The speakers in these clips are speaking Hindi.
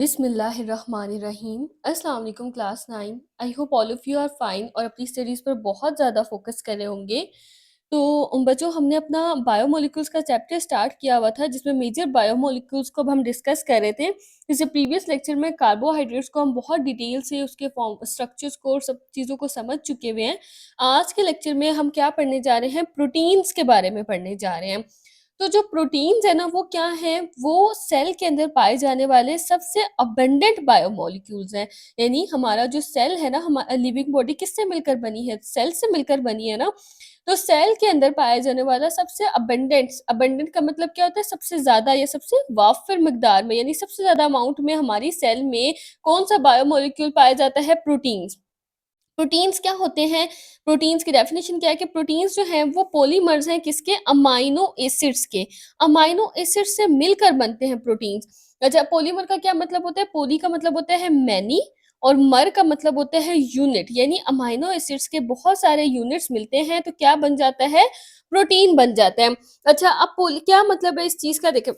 बिस्मिल्लाहिर्रहमानिर्रहीम। अस्सलाम वालेकुम class 9। I hope all of you are fine और अपनी स्टडीज़ पर बहुत ज़्यादा फोकस कर रहे होंगे। तो बच्चों, हमने अपना बायोमोलिक्यूल्स का चैप्टर स्टार्ट किया हुआ था जिसमें मेजर बायोमोलिक्यूल्स को अब हम डिस्कस कर रहे थे। जैसे प्रीवियस लेक्चर में कार्बोहाइड्रेट्स को हम बहुत डिटेल से उसके फॉर्म स्ट्रक्चर्स को और सब चीज़ों को समझ चुके हुए हैं। आज के लेक्चर में हम क्या पढ़ने जा रहे हैं, प्रोटीन्स के बारे में पढ़ने जा रहे हैं। तो जो प्रोटीन्स है ना, वो क्या हैं, वो सेल के अंदर पाए जाने वाले सबसे अबंडेंट बायोमोलिक्यूल्स हैं। यानी हमारा जो सेल है ना, हमारा लिविंग बॉडी किससे मिलकर बनी है, सेल से मिलकर बनी है ना। तो सेल के अंदर पाया जाने वाला सबसे अबंडेंट, अबंडेंट का मतलब क्या होता है, सबसे ज्यादा या सबसे वाफिर मिकदार में, यानी सबसे ज्यादा अमाउंट में हमारी सेल में कौन सा बायोमोलिक्यूल पाया जाता है, प्रोटीन्स। प्रोटीन्स क्या होते हैं, प्रोटीन्स की डेफिनेशन क्या है कि प्रोटीन्स जो हैं वो पॉलीमर्स हैं, किसके, अमाइनो एसिड्स के। अमाइनो एसिड्स से मिलकर बनते हैं प्रोटीन्स। अच्छा, पॉलीमर का क्या मतलब होता है, पोली का मतलब होता है मैनी और मर का मतलब होता है यूनिट, यानी अमाइनो एसिड्स के बहुत सारे यूनिट्स मिलते हैं तो क्या बन जाता है, प्रोटीन बन जाता है। अच्छा, अब क्या मतलब है इस चीज का, देखें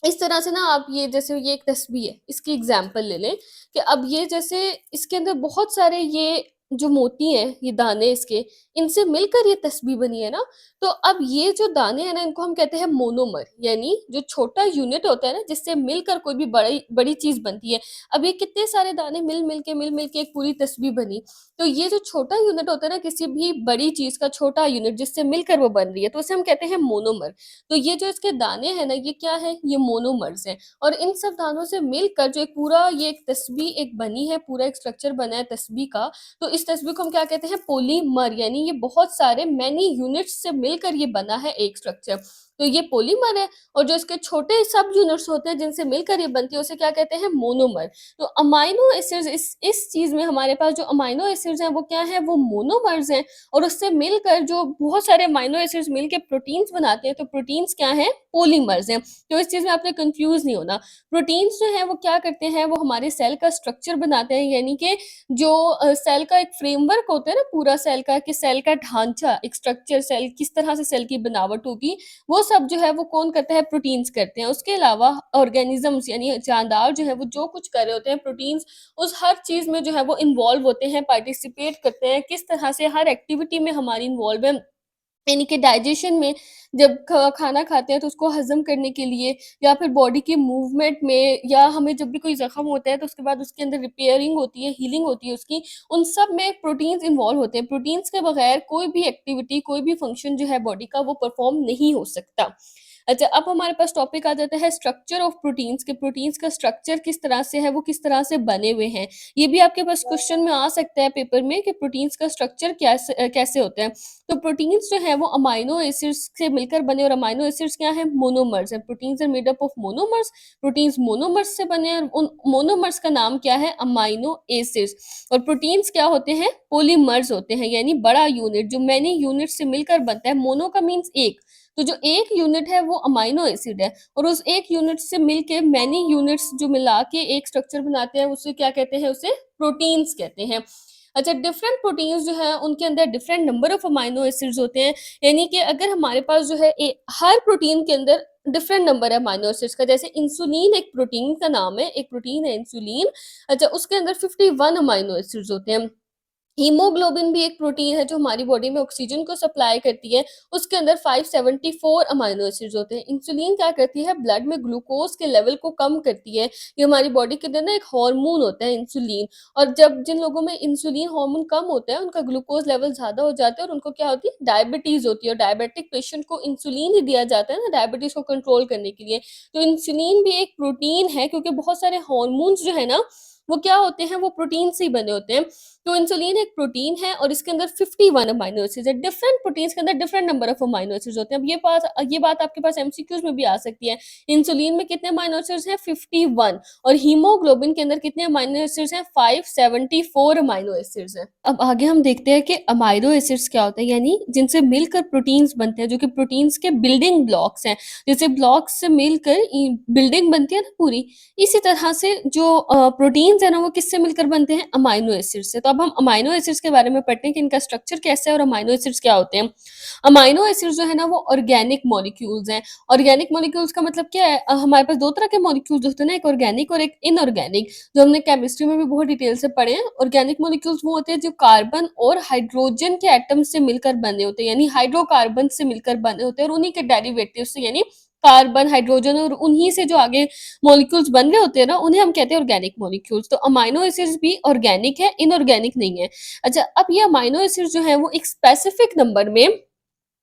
इस तरह से ना, आप ये जैसे ये एक तस्वीर है, इसकी एग्जाम्पल ले लें कि अब ये जैसे इसके अंदर बहुत सारे ये जो मोती हैं, ये दाने इसके, इनसे मिलकर ये तस्वीर बनी है ना। तो अब ये जो दाने हैं ना, इनको हम कहते हैं मोनोमर, यानी जो छोटा यूनिट होता है ना, जिससे मिलकर कोई भी बड़ी बड़ी चीज बनती है। अब ये कितने सारे दाने मिल मिल के एक पूरी तस्वीर बनी। तो ये जो छोटा यूनिट होता है ना, किसी भी बड़ी चीज का छोटा यूनिट जिससे मिलकर वो बन रही है, तो उसे हम कहते हैं मोनोमर। तो ये जो इसके दाने हैं ना, ये क्या है, ये मोनोमर्स हैं। और इन सब दानों से मिलकर जो एक पूरा ये एक तस्बीह एक बनी है, पूरा एक स्ट्रक्चर बना है तस्बीह का। तो इस तस्बीह को हम क्या कहते हैं, पॉलीमर, यानी ये बहुत सारे मैनी यूनिट्स से मिलकर ये बना है एक स्ट्रक्चर। तो ये पॉलीमर है। और जो इसके छोटे सब यूनिट्स होते हैं जिनसे मिलकर ये बनती है, उसे क्या कहते हैं, मोनोमर। तो अमाइनो एसिड्स, इस चीज में हमारे पास जो अमाइनो एसिड्स हैं वो क्या है, वो मोनोमर्स हैं। और उससे मिलकर जो बहुत सारे अमाइनो एसिड्स मिलकर प्रोटीन्स बनाते हैं, तो प्रोटीन्स क्या हैं, पॉलीमर्स हैं। तो इस चीज में आपने कंफ्यूज नहीं होना। प्रोटीन्स जो है वो क्या करते हैं, वो हमारे सेल का स्ट्रक्चर बनाते हैं, यानी कि जो सेल का एक फ्रेमवर्क होता है ना, पूरा सेल का, कि सेल का ढांचा, एक स्ट्रक्चर, सेल किस तरह से सेल की बनावट होगी, वो सब जो है वो कौन करता है, प्रोटीन्स करते हैं। उसके अलावा ऑर्गेनिजम्स यानी जानदार जो है वो जो कुछ कर रहे होते हैं, प्रोटीन्स उस हर चीज में जो है वो इन्वॉल्व होते हैं, पार्टिसिपेट करते हैं, किस तरह से हर एक्टिविटी में हमारी इन्वॉल्व है। यानी कि डाइजेशन में, जब खाना खाते हैं तो उसको हजम करने के लिए, या फिर बॉडी के मूवमेंट में, या हमें जब भी कोई जख्म होता है तो उसके बाद उसके अंदर रिपेयरिंग होती है, हीलिंग होती है उसकी, उन सब में प्रोटीन्स इन्वॉल्व होते हैं। प्रोटीन्स के बगैर कोई भी एक्टिविटी, कोई भी फंक्शन जो है बॉडी का, वो परफॉर्म नहीं हो सकता। अच्छा, अब हमारे पास टॉपिक आ जाता है स्ट्रक्चर ऑफ प्रोटीन्स, के प्रोटीन्स का स्ट्रक्चर किस तरह से है, वो किस तरह से बने हुए हैं। ये भी आपके पास क्वेश्चन में आ सकता है पेपर में कि प्रोटीन्स का स्ट्रक्चर कैसे होता है। तो प्रोटीन्स जो है वो अमाइनो एसिड्स से मिलकर बने, और अमाइनो एसिड्स क्या है, मोनोमर्स है। Proteins are made up of monomers. Proteins monomers से बने हैं, और उन मोनोमर्स का नाम क्या है, अमाइनो एसिड्स। और प्रोटीन्स क्या होते हैं, पॉलीमर्स होते हैं, यानी बड़ा यूनिट जो मैनी यूनिट से मिलकर बनता है। मोनो का मीन्स एक, तो जो एक यूनिट है वो अमाइनो एसिड है, और उस एक यूनिट से मिलके मैनी यूनिट्स जो मिला के एक स्ट्रक्चर बनाते हैं, उसे क्या कहते हैं, उसे प्रोटीन्स कहते हैं। अच्छा, डिफरेंट प्रोटीन्स जो है उनके अंदर different number of amino acids होते हैं। यानी कि अगर हमारे पास जो है हर प्रोटीन के अंदर डिफरेंट नंबर है अमाइनो एसिड्स का। जैसे इंसुलिन एक प्रोटीन का नाम है, एक प्रोटीन है इंसुलिन। अच्छा, उसके अंदर 51 अमाइनो एसिड्स होते हैं। हीमोग्लोबिन भी एक प्रोटीन है जो हमारी बॉडी में ऑक्सीजन को सप्लाई करती है, उसके अंदर 574 अमाइनो एसिड्स होते हैं। इंसुलिन क्या करती है, ब्लड में ग्लूकोज के लेवल को कम करती है। ये हमारी बॉडी के अंदर ना एक हार्मोन होता है इंसुलिन। और जब जिन लोगों में इंसुलिन हार्मोन कम होता है, उनका ग्लूकोज लेवल ज्यादा हो जाता है और उनको क्या होती है, डायबिटीज होती है। और डायबिटिक पेशेंट को इंसुलिन ही दिया जाता है ना, डायबिटीज को कंट्रोल करने के लिए। तो इंसुलिन भी एक प्रोटीन है, क्योंकि बहुत सारे हार्मोन्स जो है ना, वो क्या होते हैं, वो प्रोटीन से ही बने होते हैं। तो इंसुलिन एक प्रोटीन है और इसके अंदर 51 अमाइनो एसिड्स है। डिफरेंट प्रोटीन्स के अंदर different number of amino acids होते हैं। अब ये बात आपके पास एमसीक्यूज में भी आ सकती है। इंसुलिन में कितने अमाइनो एसिड्स हैं, 51। और हीमोग्लोबिन के अंदर कितने अमाइनो एसिड्स हैं, 574 अमाइनो एसिड्स हैं। अब आगे हम देखते हैं कि अमाइनो एसिड्स क्या होता है, यानी जिनसे मिलकर प्रोटीन्स बनते हैं, जो कि प्रोटीन्स के बिल्डिंग ब्लॉक्स हैं। जैसे ब्लॉक्स से मिलकर बिल्डिंग बनती है ना पूरी, इसी तरह से जो प्रोटीन्स है ना, वो किससे मिलकर बनते हैं, अमाइनो एसिड से। तो आप अब हम अमाइनो एसिड्स के बारे में पढ़ते हैं कि इनका स्ट्रक्चर कैसा है और अमाइनो एसिड्स क्या होते हैं। अमाइनो एसिड्स जो है ना वो ऑर्गेनिक मॉलिक्यूल्स हैं। ऑर्गेनिक मॉलिक्यूल्स का मतलब क्या है? हमारे पास 2 तरह के मॉलिक्यूल्स होते हैं ना, एक ऑर्गेनिक और एक इनऑर्गेनिक, जो हमने केमिस्ट्री में भी बहुत डिटेल से पढ़े हैं। ऑर्गेनिक मॉलिक्यूल्स वो होते हैं जो कार्बन और हाइड्रोजन के एटम से मिलकर बने होते हैं, यानी हाइड्रोकार्बन से मिलकर बने होते हैं और उन्हीं के डेरिवेटिव्स से, यानी कार्बन, हाइड्रोजन और उन्हीं से जो आगे मॉलिक्यूल्स बन रहे होते हैं ना, उन्हें हम कहते हैं ऑर्गेनिक मॉलिक्यूल्स। तो अमाइनो एसिड्स भी ऑर्गेनिक है, इनऑर्गेनिक नहीं है। अच्छा, अब ये अमाइनो एसिड्स जो है वो एक स्पेसिफिक नंबर में,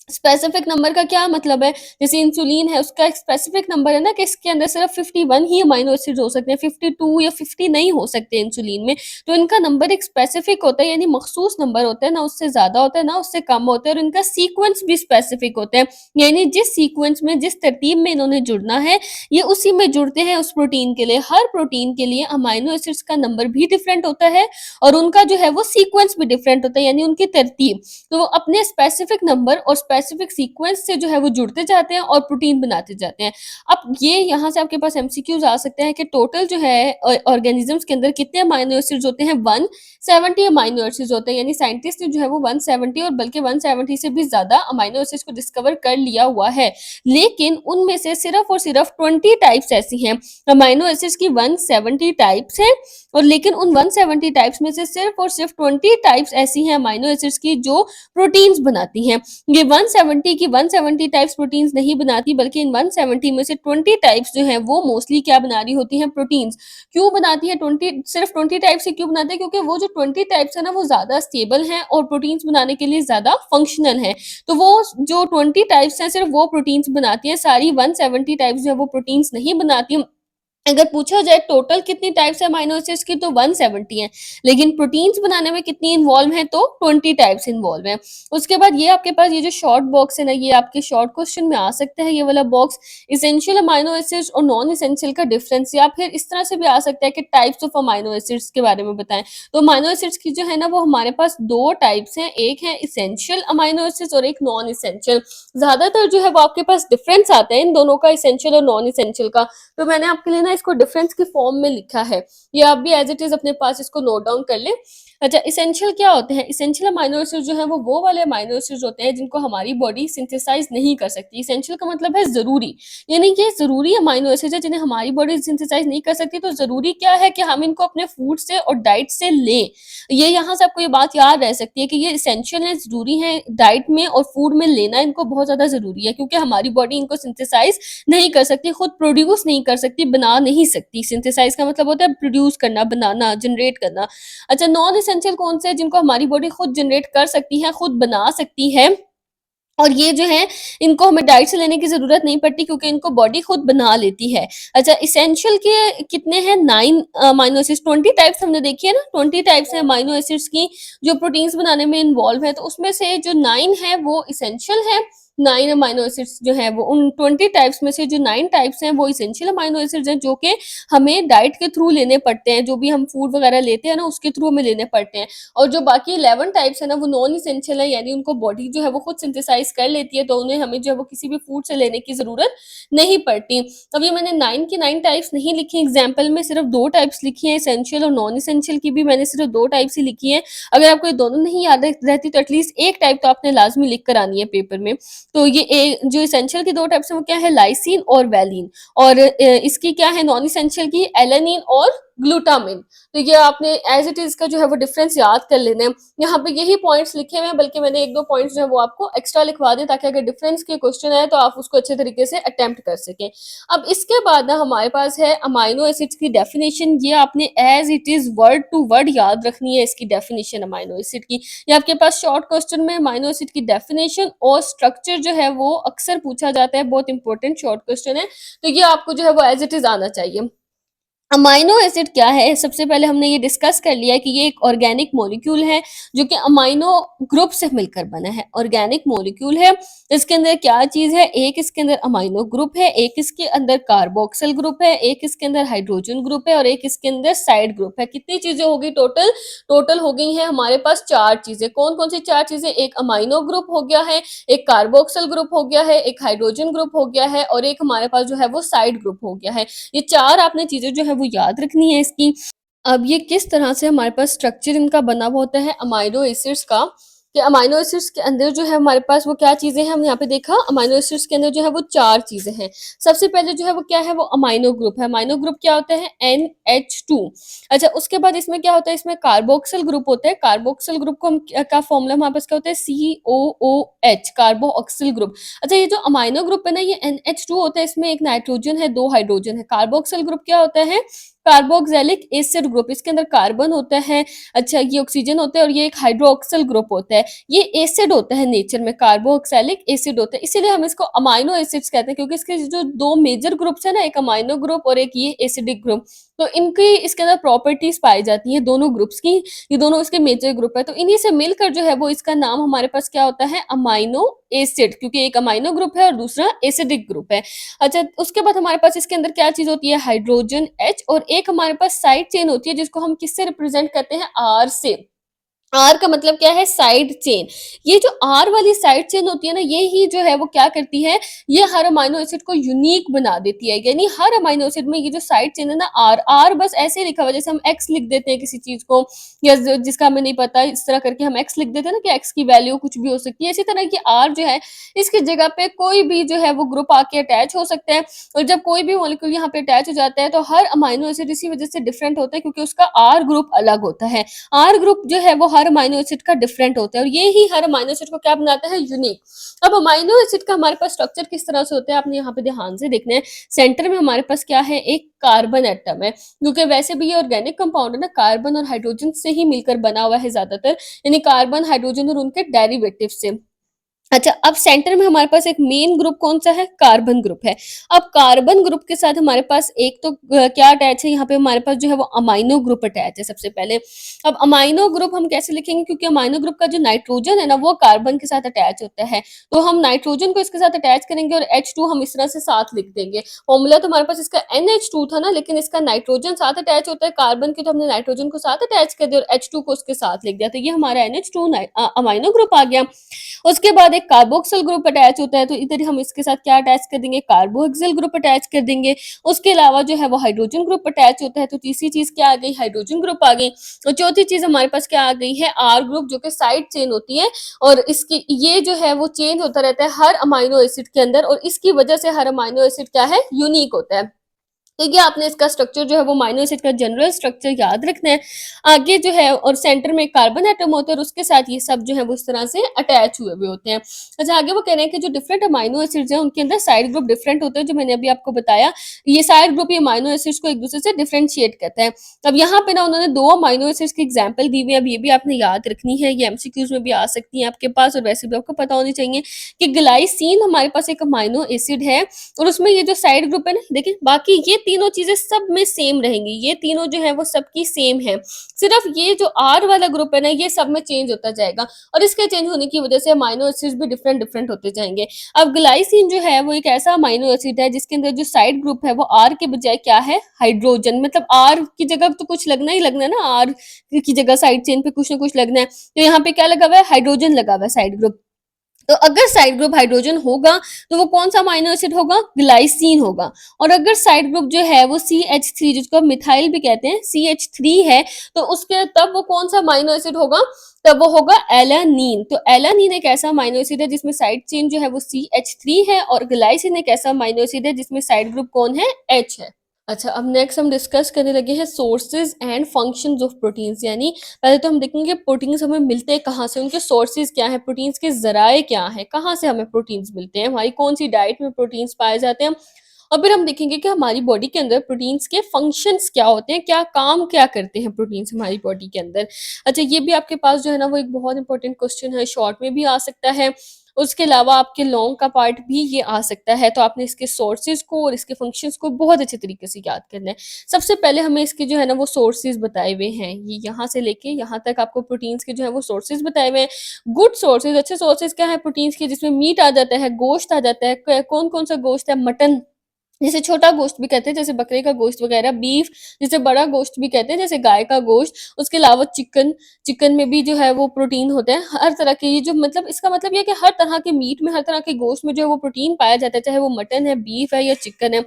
स्पेसिफिक नंबर का क्या मतलब है? जैसे इंसुलिन है, उसका एक स्पेसिफिक नंबर है ना कि इसके अंदर सिर्फ 51 ही अमाइनो एसिड्स हो सकते हैं, 52 या 50 नहीं हो सकते इंसुलिन में। तो इनका नंबर एक स्पेसिफिक होता है, यानी मखसूस नंबर होता है, ना उससे ज्यादा होता है ना उससे कम होता है, और इनका सीक्वेंस भी स्पेसिफिक होता है, यानी जिस सीक्वेंस में, जिस तरतीब में इन्होंने जुड़ना है, ये उसी में जुड़ते हैं उस प्रोटीन के लिए। हर प्रोटीन के लिए अमाइनो एसिड्स का नंबर भी डिफरेंट होता है और उनका जो है वो सीक्वेंस भी डिफरेंट होता है, यानी उनकी तरतीब। तो वो अपने स्पेसिफिक नंबर और स्पेसिफिक सीक्वेंस से जो है वो जुड़ते जाते हैं और प्रोटीन बनाते जाते हैं। अब ये यहाँ से आपके पास एमसीक्यूज आ सकते हैं कि टोटल जो है ऑर्गेनिजम्स के अंदर कितने अमाइनो एसिड्स होते हैं? 170 अमाइनो एसिड्स होते हैं, यानी साइंटिस्ट ने जो है वो 170 और बल्कि 170 से भी ज्यादा अमाइनो एसिड्स को डिस्कवर कर लिया हुआ है। लेकिन उनमें से सिर्फ और सिर्फ 20 टाइप्स ऐसी हैं। अमाइनो एसिड्स की 170 टाइप्स हैं और लेकिन उन 170 टाइप्स में से सिर्फ और सिर्फ 20 टाइप्स ऐसी हैं अमाइनो एसिड्स की जो प्रोटीन्स बनाती हैं। ये 170 की 170 टाइप्स प्रोटीन्स नहीं बनाती, बल्कि इन 170 में से 20 टाइप्स जो हैं वो मोस्टली क्या बना रही होती हैं? प्रोटीन्स। क्यों बनाती है 20, सिर्फ 20 टाइप्स ही क्यों बनाती है? क्योंकि वो जो 20 टाइप्स है ना वो ज्यादा स्टेबल हैं और प्रोटीन्स बनाने के लिए ज्यादा फंक्शनल है। तो वो जो 20 टाइप्स हैं सिर्फ वो प्रोटीन्स बनाती हैं, सारी 170 टाइप्स जो है वो प्रोटीन्स नहीं बनाती। अगर पूछा जाए टोटल कितनी टाइप्स है अमाइनो एसिड्स की, तो 170 है, लेकिन प्रोटीन्स बनाने में कितनी इन्वॉल्व है? तो 20 टाइप्स इन्वॉल्व है। उसके बाद ये आपके पास ये जो शॉर्ट बॉक्स है ना, ये आपके शॉर्ट क्वेश्चन में आ सकता है, ये वाला बॉक्स, इसेंशियल अमाइनो एसिड्स और नॉन इसेंशियल का डिफरेंस, या फिर इस तरह से भी आ सकता है कि टाइप्स ऑफ अमाइनो एसिड्स के बारे में बताएं। तो अमाइनो एसिड्स की जो है ना वो हमारे पास 2 टाइप्स हैं, एक है इसेंशियल अमाइनो एसिड्स और एक नॉन इसेंशियल। ज्यादातर जो है वो आपके पास डिफरेंस आता है इन दोनों का, इसेंशियल और नॉन इसेंशियल का। तो मैंने आपके लिए ना इसको डिफरेंस की फॉर्म में लिखा है, ये आप भी एज इट इज अपने पास इसको नोट डाउन कर लें। अच्छा, इसेंशियल क्या होते हैं? इसेंशियल अमाइनो एसिड्स जो है वो वाले अमाइनो एसिड्स होते हैं जिनको हमारी बॉडी सिंथेसाइज नहीं कर सकती। इसेंशियल का मतलब है जरूरी, यानी कि जरूरी अमाइनो एसिड्स है जिन्हें हमारी बॉडी सिंथेसाइज नहीं कर सकती। तो जरूरी क्या है कि हम इनको अपने फूड से और डाइट से लें। ये यहाँ से आपको ये बात याद रह सकती है कि ये इसेंशियल है, जरूरी है, डाइट में और फूड में लेना इनको बहुत ज्यादा जरूरी है, क्योंकि हमारी बॉडी इनको सिंथेसाइज नहीं कर सकती, खुद प्रोड्यूस नहीं कर सकती, बना नहीं सकती। सिंथेसाइज का मतलब होता है प्रोड्यूस करना, बनाना, जनरेट करना। अच्छा, नॉन एसेंशियल कौन से हैं? जिनको हमारी बॉडी खुद जनरेट कर सकती है, खुद बना सकती है, और ये जो है इनको हमें डाइट से लेने की जरूरत नहीं पड़ती क्योंकि इनको बॉडी खुद बना लेती है। अच्छा, इसेंशियल के कितने हैं? 9 अमाइनो एसिड्स। 20 टाइप्स हमने देखी है ना, 20 टाइप्स है अमाइनो एसिड्स की जो प्रोटीन्स बनाने में इन्वॉल्व है। तो उसमें से जो 9 है वो इसेंशियल है, 9 अमाइनो एसिड्स जो है वो, उन 20 टाइप्स में से जो 9 टाइप्स हैं वो इसेंशियल अमाइनो एसिड्स हैं, जो कि हमें डाइट के थ्रू लेने पड़ते हैं, जो भी हम फूड वगैरह लेते हैं ना उसके थ्रू हमें लेने पड़ते हैं। और जो बाकी 11 टाइप्स है ना वो नॉन इसेंशियल है, यानी उनको बॉडी जो है वो खुद सिंथेसाइज कर लेती है, तो उन्हें हमें जो है वो किसी भी फूड से लेने की जरूरत नहीं पड़ती। अब ये मैंने 9 की 9 टाइप्स नहीं लिखी एग्जाम्पल में, सिर्फ 2 टाइप्स लिखी है, इसेंशियल और नॉन इसेंशियल की भी मैंने सिर्फ 2 टाइप्स ही लिखी है। अगर आपको ये दोनों नहीं याद रहती तो एटलीस्ट एक टाइप तो आपने लाजमी लिख कर आनी है पेपर में। तो ये जो इसेंशियल की 2 टाइप्स है वो क्या है? लाइसिन और वैलिन। और इसकी क्या है नॉन इसेंशियल की? एलेनिन और ग्लूटामिन। तो ये आपने एज इट इज का जो है वो डिफरेंस याद कर लेना है। यहाँ पे यही पॉइंट्स लिखे हुए हैं, बल्कि मैंने 1-2 पॉइंट्स जो है वो आपको एक्स्ट्रा लिखवा दिए ताकि अगर डिफरेंस के क्वेश्चन आए तो आप उसको अच्छे तरीके से अटेम्प्ट कर सकें। अब इसके बाद ना हमारे पास है अमाइनो एसिड्स की डेफिनेशन। ये आपने as it is word to word याद रखनी है, इसकी डेफिनेशन अमाइनो एसिड की। ये आपके पास शॉर्ट क्वेश्चन में अमाइनो एसिड की डेफिनेशन और स्ट्रक्चर जो है वो अक्सर पूछा जाता है, बहुत इंपॉर्टेंट शॉर्ट क्वेश्चन है, तो ये आपको जो है वो एज इट इज आना चाहिए। अमाइनो एसिड क्या है? सबसे पहले हमने ये डिस्कस कर लिया कि ये एक ऑर्गेनिक मॉलिक्यूल है जो कि अमाइनो ग्रुप से मिलकर बना है। ऑर्गेनिक मॉलिक्यूल है, इसके अंदर क्या चीज है? एक इसके अंदर अमाइनो ग्रुप है, एक इसके अंदर कार्बोक्सिल ग्रुप है, एक इसके अंदर हाइड्रोजन ग्रुप है और एक इसके अंदर साइड ग्रुप है। कितनी चीजें होगी टोटल? टोटल हो गई हैं हमारे पास 4 चीजें। कौन कौन सी 4 चीजें? एक अमाइनो ग्रुप हो गया है, एक कार्बोक्सिल ग्रुप हो गया है, एक हाइड्रोजन ग्रुप हो गया है और एक हमारे पास जो है वो साइड ग्रुप हो गया है। ये 4 आपने चीजें जो है वो याद रखनी है इसकी। अब ये किस तरह से हमारे पास स्ट्रक्चर इनका बना हुआ होता है अमाइनो एसिड्स का, कि अमाइनो एसिड्स के अंदर जो है हमारे पास वो क्या चीज़ें हैं, हम यहाँ पे देखा अमाइनो एसिड्स के अंदर जो है वो 4 चीज़ें हैं। सबसे पहले जो है वो क्या है, वो अमाइनो ग्रुप है। अमाइनो ग्रुप क्या होता है? NH2। अच्छा, उसके बाद इसमें क्या होता है, इसमें कार्बोक्सिल ग्रुप होता है। कार्बोक्सिल ग्रुप को हम का फॉर्मूला हमारे पास क्या होता है? COOH, carboxyl group. अच्छा, ये जो अमाइनो ग्रुप है ना, ये NH2 होता है, इसमें एक नाइट्रोजन है, 2 हाइड्रोजन है। कार्बोक्सिल ग्रुप क्या होता है? कार्बोक्सिलिक एसिड ग्रुप, इसके अंदर कार्बन होता है, अच्छा ये ऑक्सीजन होता है, और ये एक हाइड्रोक्सिल ग्रुप होता है। ये एसिड होता है नेचर में, कार्बोक्सिलिक एसिड होता है, इसीलिए हम इसको अमाइनो एसिड्स कहते हैं, क्योंकि इसके जो 2 मेजर ग्रुप्स है ना, एक अमाइनो ग्रुप और एक ये एसिडिक ग्रुप, तो इनकी इसके अंदर प्रॉपर्टीज पाई जाती हैं दोनों ग्रुप्स की। ये दोनों इसके मेजर ग्रुप है, तो इन्हीं से मिलकर जो है वो इसका नाम हमारे पास क्या होता है? अमाइनो एसिड, क्योंकि एक अमाइनो ग्रुप है और दूसरा एसिडिक ग्रुप है। अच्छा, उसके बाद हमारे पास इसके अंदर क्या चीज़ होती है? हाइड्रोजन H, और एक हमारे पास साइड चेन होती है, जिसको हम किससे रिप्रेजेंट करते हैं? R से। आर का मतलब क्या है? Side chain. ये जो आर वाली साइड चेन होती है ना, ये ही जो है वो क्या करती है, ये हर अमाइनो एसिड को यूनिक बना देती है। यानी हर अमाइनो एसिड में ये जो साइड चेन है ना, आर आर बस ऐसे ही लिखा हुआ है, जैसे हम एक्स लिख देते हैं किसी चीज को, या जिसका हमें नहीं पता, इस तरह करके हम एक्स लिख देते हैं ना, कि एक्स की वैल्यू कुछ भी हो सकती है। इसी तरह की आर जो है, इसकी जगह पे कोई भी जो है वो ग्रुप आके अटैच हो सकता है, और जब कोई भी मॉलिक्यूल यहाँ पे अटैच हो जाता है, तो हर अमाइनो एसिड इसी वजह से डिफरेंट होता है, क्योंकि उसका आर ग्रुप अलग होता है। आर ग्रुप जो है वो हर अमाइनो एसिड का डिफरेंट होता है, और ये ही हर अमाइनो एसिड को क्या बनाता है? यूनिक। अब अमाइनो एसिड का हमारे पास स्ट्रक्चर किस तरह से होता है, आपने यहाँ पे ध्यान से देखना है। सेंटर में हमारे पास क्या है? एक कार्बन एटम है, क्योंकि वैसे भी ये ऑर्गेनिक कंपाउंड है ना, कार्बन और हाइड्रोजन से ही मिलकर बना हुआ है ज्यादातर, यानी कार्बन, हाइड्रोजन और उनके डेरिवेटिव से। अच्छा, अब सेंटर में हमारे पास एक मेन ग्रुप कौन सा है? कार्बन ग्रुप है। अब कार्बन ग्रुप के साथ हमारे पास एक तो क्या अटैच है, यहाँ पे हमारे पास जो है वो अमाइनो ग्रुप अटैच है सबसे पहले। अब अमाइनो ग्रुप हम कैसे लिखेंगे, क्योंकि अमाइनो ग्रुप का जो नाइट्रोजन है ना, वो कार्बन के साथ अटैच होता है, तो हम नाइट्रोजन को इसके साथ अटैच करेंगे, और H2 हम इस तरह से साथ लिख देंगे। फॉर्मूला तो हमारे पास इसका NH2 था ना, लेकिन इसका नाइट्रोजन साथ अटैच होता है, कार्बन के तो हमने नाइट्रोजन को साथ अटैच कर दिया और H2 को उसके साथ लिख दिया, तो ये हमारा NH2 अमाइनो ग्रुप आ गया। उसके बाद एक कार्बोक्सिल ग्रुप अटैच होता है, तो इधर हम इसके साथ क्या अटैच कर देंगे? कार्बोक्सिल ग्रुप अटैच कर देंगे। उसके अलावा जो है वो हाइड्रोजन ग्रुप अटैच होता है, तो तीसरी चीज क्या आ गई? हाइड्रोजन ग्रुप आ गई। और चौथी चीज हमारे पास क्या आ गई है? आर ग्रुप, जो कि साइड चेन होती है, और इसकी ये जो है वो चेंज होता रहता है हर अमाइनो एसिड के अंदर, और इसकी वजह से हर अमाइनो एसिड क्या है? यूनिक होता है। तो ये आपने इसका स्ट्रक्चर जो है वो अमाइनो एसिड का जनरल स्ट्रक्चर याद रखना है। आगे जो है, और सेंटर में एक कार्बन एटम होता है, और उसके साथ ये सब जो है वो इस तरह से अटैच हुए हुए होते हैं। अच्छा, आगे वो कह रहे हैं कि जो डिफरेंट अमाइनो एसिड्स हैं, उनके अंदर साइड ग्रुप डिफरेंट होते हैं, जो मैंने अभी आपको बताया। ये साइड ग्रुप ये अमाइनो एसिड्स को एक दूसरे से डिफरेंशिएट करते हैं। अब यहाँ पे ना उन्होंने 2 अमाइनो एसिड्स की एग्जाम्पल दी हुई है, अब ये भी आपने याद रखनी है, ये एमसीक्यूज में भी आ सकती हैं आपके पास, और वैसे भी आपको पता होनी चाहिए कि ग्लाइसिन हमारे पास एक अमाइनो एसिड है, और उसमें ये जो साइड ग्रुप है ना, देखिए बाकी ये तीनों चीजें सब में सेम रहेंगी, ये तीनों जो है वो सबकी सेम है, सिर्फ ये जो आर वाला ग्रुप है ना, ये सब में चेंज होता जाएगा, और इसके चेंज होने की वजह से अमाइनो एसिड्स भी डिफरेंट डिफरेंट होते जाएंगे। अब ग्लाइसिन जो है वो एक ऐसा अमाइनो एसिड है, जिसके अंदर जो साइड ग्रुप है वो आर के बजाय क्या है? हाइड्रोजन, मतलब आर की जगह तो कुछ लगना ही लगना है ना, आर की जगह साइड चेन पे कुछ ना कुछ लगना है, तो यहाँ पे क्या लगा हुआ है? हाइड्रोजन लगा हुआ है साइड ग्रुप। तो अगर साइड ग्रुप हाइड्रोजन होगा, तो वो कौन सा अमाइनो एसिड होगा? ग्लाइसिन होगा। और अगर साइड ग्रुप जो है वो CH3, जिसको मिथाइल भी कहते हैं, CH3 है, तो उसके तब वो कौन सा अमाइनो एसिड होगा? तब वो होगा एलानीन। तो एलानीन एक ऐसा अमाइनो एसिड है जिसमें साइड चेन जो है वो CH3 है, और ग्लाइसिन एक ऐसा अमाइनो एसिड है जिसमें साइड ग्रुप कौन है? H है। अच्छा, अब नेक्स्ट हम डिस्कस करने लगे हैं sources and functions of proteins, यानी पहले तो हम देखेंगे प्रोटीन्स हमें मिलते हैं कहाँ से, उनके सोर्सेज क्या है, प्रोटीन्स के जराए क्या है, कहाँ से हमें प्रोटीन्स मिलते हैं, हमारी कौन सी डाइट में प्रोटीन्स पाए जाते हैं। और फिर हम देखेंगे कि हमारी बॉडी के अंदर प्रोटीन्स के फंक्शंस क्या होते हैं, क्या काम क्या करते हैं प्रोटीन्स हमारी बॉडी के अंदर। अच्छा, ये भी आपके पास जो है ना वो एक बहुत इंपॉर्टेंट क्वेश्चन है, शॉर्ट में भी आ सकता है, उसके अलावा आपके लॉन्ग का पार्ट भी ये आ सकता है, तो आपने इसके सोर्सेज को और इसके फंक्शंस को बहुत अच्छे तरीके से याद करना है। सबसे पहले हमें इसके जो है ना वो सोर्सेज बताए हुए हैं, ये यहाँ से लेके यहाँ तक आपको प्रोटीन्स के जो है वो सोर्सेज बताए हुए हैं। गुड सोर्सेज, अच्छे सोर्सेज क्या है प्रोटीन्स के? जिसमें मीट आ जाता है, गोश्त आ जाता है। कौन कौन सा गोश्त है? मटन, जिसे छोटा गोश्त भी कहते हैं, जैसे बकरे का गोश्त वगैरह। बीफ, जिसे बड़ा गोश्त भी कहते हैं, जैसे गाय का गोश्त। उसके अलावा चिकन, चिकन में भी जो है वो प्रोटीन होता है। हर तरह के ये जो मतलब इसका मतलब ये है कि हर तरह के मीट में, हर तरह के गोश्त में जो है वो प्रोटीन पाया जाता है, चाहे वो मटन है, बीफ है या चिकन है।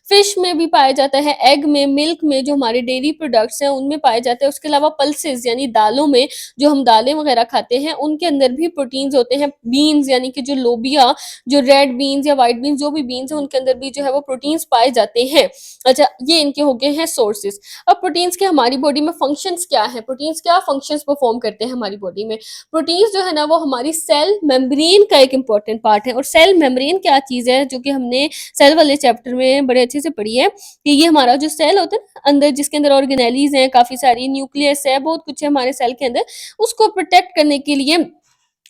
फिश में भी पाया जाता है, एग में, मिल्क में, जो हमारे डेयरी प्रोडक्ट्स हैं उनमें पाया जाता है। उसके अलावा पल्सेस यानी दालों में, जो हम दालें वगैरह खाते हैं उनके अंदर भी प्रोटीन्स होते हैं। बीन्स यानी कि जो लोबिया, जो रेड बीन्स या व्हाइट बीन्स जो भी बीन्स हैं उनके अंदर भी जो है वो प्रोटीन्स पाए जाते हैं। अच्छा, ये इनके हो गए हैं सोर्सेस। अब प्रोटीन्स के हमारी बॉडी में फंक्शंस क्या हैं? प्रोटीन्स क्या फंक्शंस परफॉर्म करते हैं हमारी बॉडी में? प्रोटीन्स जो है ना वो हमारी सेल मेम्ब्रेन का एक इम्पोर्टेंट पार्ट है। और सेल मेम्ब्रेन क्या चीज़ है, जो कि हमने सेल वाले चैप्टर में बड़े अच्छे से पढ़ी है, कि ये हमारा जो सेल होता है ना अंदर, जिसके अंदर ऑर्गेनेलीज हैं, काफ़ी सारी न्यूक्लियस है, बहुत कुछ है हमारे सेल के अंदर, उसको प्रोटेक्ट करने के लिए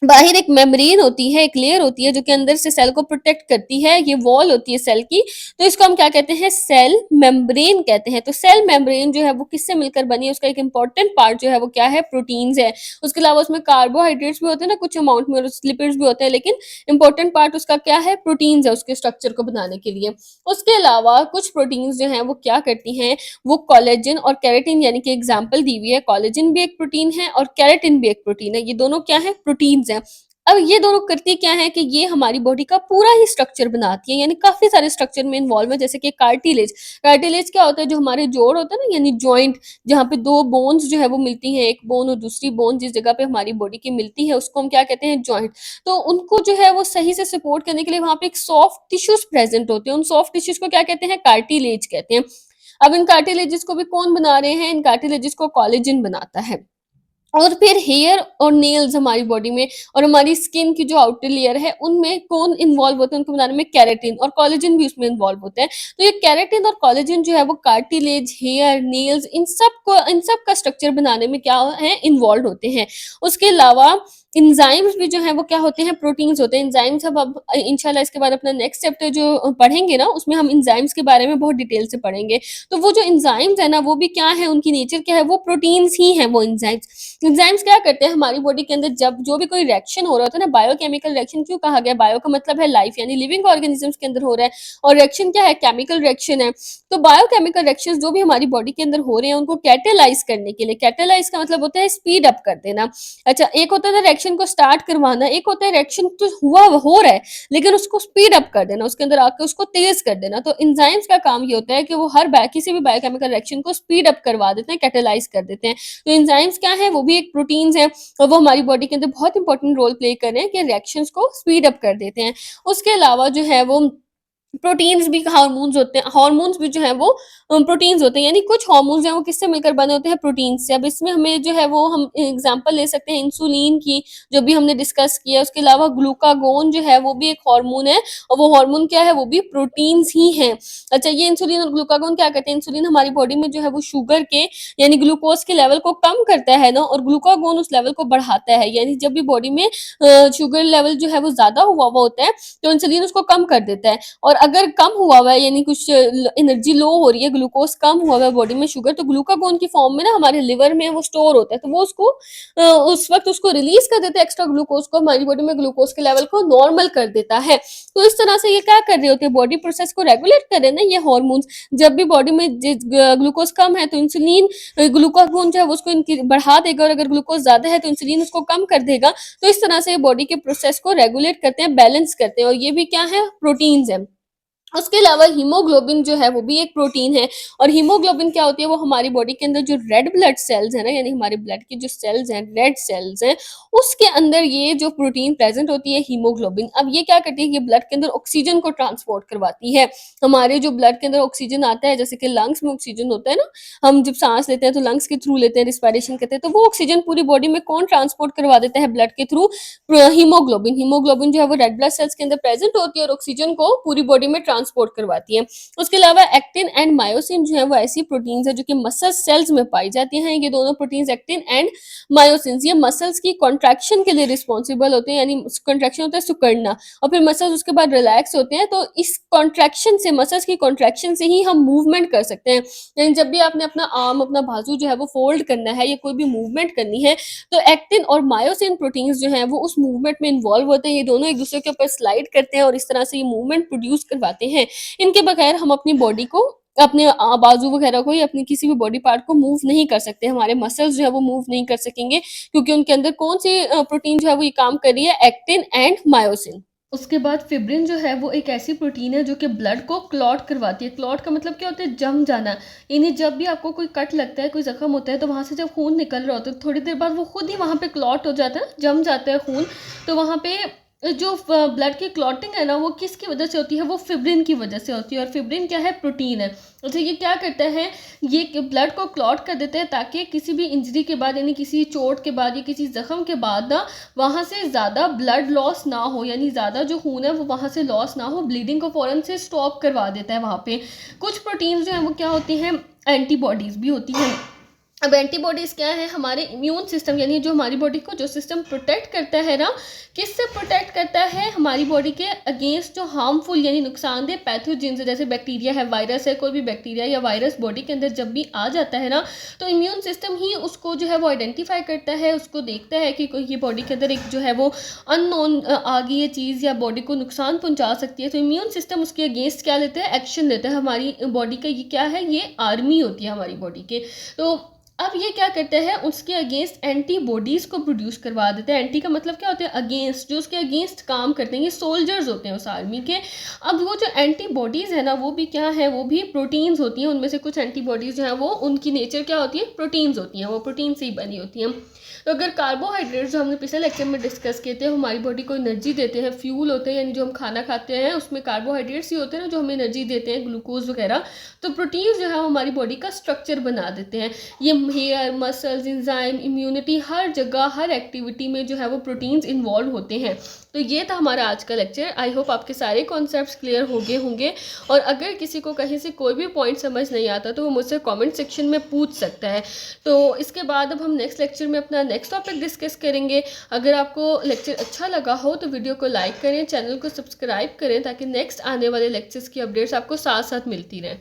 बाहर एक मेम्ब्रेन होती है, एक लेयर होती है जो कि अंदर से सेल को प्रोटेक्ट करती है, ये वॉल होती है सेल की, तो इसको हम क्या कहते हैं? सेल मेम्ब्रेन कहते हैं। तो सेल मेम्ब्रेन जो है वो किससे मिलकर बनी है? उसका एक इम्पोर्टेंट पार्ट जो है वो क्या है? प्रोटीन्स है। उसके अलावा उसमें कार्बोहाइड्रेट्स भी होते हैं ना कुछ अमाउंट में, और लिपिड्स भी होते हैं, लेकिन इम्पोर्टेंट पार्ट उसका क्या है? प्रोटीन्स है, उसके स्ट्रक्चर को बनाने के लिए। उसके अलावा कुछ प्रोटीन्स जो हैं वो क्या करती हैं? वो कोलेजन और केराटिन, यानी कि एग्जाम्पल दी हुई है, कोलेजन भी एक प्रोटीन है और केराटिन भी एक प्रोटीन है। ये दोनों क्या है? प्रोटीन्स हैं। अब ये दोनों करती क्या है कि ये हमारी बॉडी का पूरा ही स्ट्रक्चर बनाती है, यानी काफ़ी सारे स्ट्रक्चर में इन्वॉल्व है, जैसे कि कार्टिलेज। कार्टिलेज क्या होता है? जो हमारे जोड़ होते हैं ना, यानी जॉइंट, जहाँ पे 2 बोन्स जो है वो मिलती हैं, एक बोन और दूसरी बोन जिस जगह पे हमारी बॉडी की मिलती है, उसको हम क्या कहते हैं? जॉइंट। तो उनको जो है वो सही से सपोर्ट करने के लिए वहाँ पे एक सॉफ्ट टिश्यूज़ प्रेज़ेंट होते हैं, उन सॉफ्ट टिश्यूज़ को क्या कहते हैं? कार्टिलेज कहते हैं। अब इन कार्टिलेजेस को भी कौन बना रहे हैं? इन कार्टिलेजेस को कोलेजन बनाता है। और फिर हेयर और नेल्स हमारी बॉडी में, और हमारी स्किन की जो आउटर लेयर है उनमें कौन इन्वॉल्व होते हैं? उनको बनाने में केराटिन और कोलेजन भी उसमें इन्वॉल्व होते हैं। तो ये केराटिन और कोलेजन जो है वो कार्टिलेज, हेयर, नेल्स, इन सब का स्ट्रक्चर बनाने में क्या है? इन्वॉल्व होते हैं। उसके अलावा एंजाइम्स भी जो है वो क्या होते हैं? प्रोटीन्स होते हैं। एंजाइम्स हम अब इंशाल्लाह इसके बाद अपना नेक्स्ट चैप्टर जो पढ़ेंगे ना, उसमें हम एंजाइम्स के बारे में बहुत डिटेल से पढ़ेंगे। तो वो जो एंजाइम्स है ना वो भी क्या है? उनकी नेचर क्या है? वो प्रोटीन्स ही हैं वो एंजाइम्स। एंजाइम्स क्या करते हैं हमारी बॉडी के अंदर? जब जो भी कोई रिएक्शन हो रहा होता है ना, बायोकेमिकल रिएक्शन क्यों कहा गया? बायो का मतलब है लाइफ, यानी लिविंग ऑर्गेनिजम्स के अंदर हो रहा है, और रिएक्शन क्या है? केमिकल रिएक्शन है। तो बायोकेमिकल रिएक्शंस जो भी हमारी बॉडी के अंदर हो रहे हैं उनको कैटेलाइज करने के लिए, कैटेलाइज का मतलब होता है स्पीड अप कर देना। अच्छा, एक होता है रिएक्शन को स्टार्ट करवाना, एक होता है रिएक्शन तो हुआ हो रहा है लेकिन उसको स्पीड अप कर देना, उसके अंदर आके उसको तेज कर देना। तो एंजाइम्स का काम ये होता है कि वो हर किसी भी बायोकेमिकल रिएक्शन को स्पीड अप करवा देते हैं, कैटेलाइज कर देते हैं। तो एंजाइम्स क्या है? वो भी एक प्रोटीन्स हैं, और वो हमारी बॉडी के अंदर बहुत इंपॉर्टेंट रोल प्ले कर रहे हैं कि रिएक्शंस को स्पीड अप कर देते हैं। उसके अलावा जो है वो प्रोटीन्स भी हार्मोन्स होते हैं, हार्मोन्स भी जो है वो प्रोटीन्स होते हैं, यानी कुछ हार्मोन्स हैं वो किससे मिलकर बने होते हैं? प्रोटीन से। अब इसमें हमें जो है वो हम एग्जांपल ले सकते हैं इंसुलिन की, जो भी हमने डिस्कस किया। उसके अलावा ग्लूकागोन जो है वो भी एक हार्मोन है, और वो हार्मोन क्या है? वो भी प्रोटीन्स ही हैं। अच्छा, ये इंसुलिन और ग्लूकागोन क्या करते हैं? इंसुलिन हमारी बॉडी में जो है वो शुगर के, यानी ग्लूकोज के लेवल को कम करता है ना, और ग्लूकागोन उस लेवल को बढ़ाता है, यानी जब भी बॉडी में शुगर लेवल जो है वो ज़्यादा हुआ होता है तो इंसुलिन उसको कम कर देता है। और अगर कम हुआ हुआ है, यानी कुछ एनर्जी लो हो रही है, ग्लूकोज कम हुआ हुआ है बॉडी में शुगर, तो ग्लूकागोन की फॉर्म में ना हमारे लिवर में वो स्टोर होता है, तो वो उसको उस वक्त उसको रिलीज कर देता है, एक्स्ट्रा ग्लूकोज को, हमारी बॉडी में ग्लूकोज के लेवल को नॉर्मल कर देता है। तो इस तरह से ये क्या कर रहे होते हैं? बॉडी प्रोसेस को रेगुलेट कर रहे हैं ना ये हॉर्मोन्स। जब भी बॉडी में ग्लूकोज कम है तो इंसुलिन ग्लूकागोन जो है वो उसको बढ़ा देगा, और अगर ग्लूकोज ज्यादा है तो इंसुलिन उसको कम कर देगा। तो इस तरह से बॉडी के प्रोसेस को रेगुलेट करते हैं, बैलेंस करते हैं, और ये भी क्या है? प्रोटीन्स है। उसके अलावा हीमोग्लोबिन जो है वो भी एक प्रोटीन है, और हीमोग्लोबिन क्या होती है? वो हमारी बॉडी के अंदर जो रेड ब्लड सेल्स है ना, यानी हमारे ब्लड के जो सेल्स हैं, रेड सेल्स हैं, उसके अंदर ये जो प्रोटीन प्रेजेंट होती है हीमोग्लोबिन। अब ये क्या करती है? ये ब्लड के अंदर ऑक्सीजन को ट्रांसपोर्ट करवाती है। हमारे जो ब्लड के अंदर ऑक्सीजन आता है, जैसे कि लंग्स में ऑक्सीजन होता है ना, हम जब सांस लेते हैं तो लंग्स के थ्रू लेते हैं, रिस्पायरेशन करते हैं, तो वो ऑक्सीजन पूरी बॉडी में कौन ट्रांसपोर्ट करवा देता है? ब्लड के थ्रू हीमोग्लोबिन। हीमोग्लोबिन जो है वो रेड ब्लड सेल्स के अंदर प्रेजेंट होती है और ऑक्सीजन को पूरी बॉडी में ट्रांसपोर्ट करवाती है। उसके अलावा एक्टिन एंड मायोसिन जो है वो ऐसी प्रोटीन्स है जो कि मसल सेल्स में पाई जाती हैं। ये दोनों प्रोटीन्स एक्टिन एंड मायोसिन ये मसल्स की कॉन्ट्रैक्शन के लिए रिस्पॉन्सिबल होते हैं, यानी कॉन्ट्रैक्शन होता है सिकुड़ना, और फिर मसल्स उसके बाद रिलैक्स होते हैं। तो इस कॉन्ट्रैक्शन से, मसल्स की कॉन्ट्रैक्शन से ही हम मूवमेंट कर सकते हैं। यानी जब भी आपने अपना आर्म, अपना बाजू जो है वो फोल्ड करना है या कोई भी मूवमेंट करनी है, तो एक्टिन और मायोसिन प्रोटीन्स जो हैं वो उस मूवमेंट में इन्वॉल्व होते हैं। ये दोनों एक दूसरे के ऊपर स्लाइड करते हैं और इस तरह से ये मूवमेंट प्रोड्यूस करवाते हैं। इनके बगैर हम अपनी बॉडी को, अपने बाजू वगैरह को या अपने किसी भी बॉडी पार्ट को मूव नहीं कर सकते। हमारे मसल्स जो है वो मूव नहीं कर सकेंगे, क्योंकि उनके अंदर कौन सी प्रोटीन जो है वो ये काम कर रही है? Actin and myosin. उसके बाद फिब्रिन जो है वो एक ऐसी प्रोटीन है जो कि ब्लड को क्लॉट करवाती है। क्लॉट का मतलब क्या होता है? जम जाना। यानी जब भी आपको कोई कट लगता है, कोई जख्म होता है, तो वहाँ से जब खून निकल रहा होता है थोड़ी देर बाद वो खुद ही वहाँ पे क्लॉट हो जाता है, जम जाता है खून। तो वहाँ पे जो ब्लड की क्लॉटिंग है ना, वो किसकी वजह से होती है? वो फिब्रिन की वजह से होती है। और फिब्रिन क्या है? प्रोटीन है। अच्छा, ये क्या करता है? ये ब्लड को क्लॉट कर देते हैं ताकि किसी भी इंजरी के बाद, यानी किसी चोट के बाद या किसी जख्म के बाद ना, वहाँ से ज़्यादा ब्लड लॉस ना हो, यानी ज़्यादा जो खून है वो वहाँ से लॉस ना हो, ब्लीडिंग को फ़ौरन से स्टॉप करवा देता है वहाँ पे। कुछ प्रोटीन्स जो हैं वो क्या होती हैं? एंटीबॉडीज़ भी होती हैं। अब एंटीबॉडीज़ क्या है? हमारे इम्यून सिस्टम, यानी जो हमारी बॉडी को जो सिस्टम प्रोटेक्ट करता है ना, किससे प्रोटेक्ट करता है? हमारी बॉडी के अगेंस्ट जो हार्मफुल यानी नुकसानदेह पैथोजेंस, जैसे बैक्टीरिया है, वायरस है, कोई भी बैक्टीरिया या वायरस बॉडी के अंदर जब भी आ जाता है ना, तो इम्यून सिस्टम ही उसको जो है वो आइडेंटिफाई करता है, उसको देखता है कि कोई ये बॉडी के अंदर एक जो है वो अननोन आ गई ये चीज़ या बॉडी को नुकसान पहुंचा सकती है। तो इम्यून सिस्टम उसके अगेंस्ट क्या लेता है? एक्शन लेता है। हमारी बॉडी का ये क्या है? ये आर्मी होती है हमारी बॉडी के। तो अब ये क्या करते हैं? उसके अगेंस्ट एंटीबॉडीज़ को प्रोड्यूस करवा देते हैं। एंटी का मतलब क्या होता है? अगेंस्ट, जो उसके अगेंस्ट काम करते हैं, ये सोल्जर्स होते हैं उस आर्मी के। अब वो जो एंटीबॉडीज़ है ना, वो भी क्या है? वो भी प्रोटीन्स होती हैं। उनमें से कुछ एंटीबॉडीज़ जो हैं वो, उनकी नेचर क्या होती है? प्रोटीन्स होती हैं, वो प्रोटीन से ही बनी होती हैं। तो अगर कार्बोहाइड्रेट्स जो हमने पिछले लेक्चर में डिस्कस किए थे, हमारी बॉडी को एनर्जी देते हैं, फ्यूल होते हैं, यानी जो हम खाना खाते हैं उसमें कार्बोहाइड्रेट्स ही होते हैं ना जो हमें एनर्जी देते हैं, ग्लूकोज वगैरह। तो प्रोटीन्स जो है हमारी बॉडी का स्ट्रक्चर बना देते हैं। ये हेयर, मसल्स, एंजाइम, इम्यूनिटी, हर जगह हर एक्टिविटी में जो है वो प्रोटीन्स इन्वॉल्व होते हैं। तो ये था हमारा आज का लेक्चर। आई होप आपके सारे कॉन्सेप्ट्स क्लियर हो गए होंगे। और अगर किसी को कहीं से कोई भी पॉइंट समझ नहीं आता तो वो मुझसे कमेंट सेक्शन में पूछ सकता है। तो इसके बाद अब हम नेक्स्ट लेक्चर में अपना नेक्स्ट टॉपिक डिस्कस करेंगे। अगर आपको लेक्चर अच्छा लगा हो तो वीडियो को लाइक करें, चैनल को सब्सक्राइब करें, ताकि नेक्स्ट आने वाले लेक्चर्स की अपडेट्स आपको साथ साथ मिलती रहें।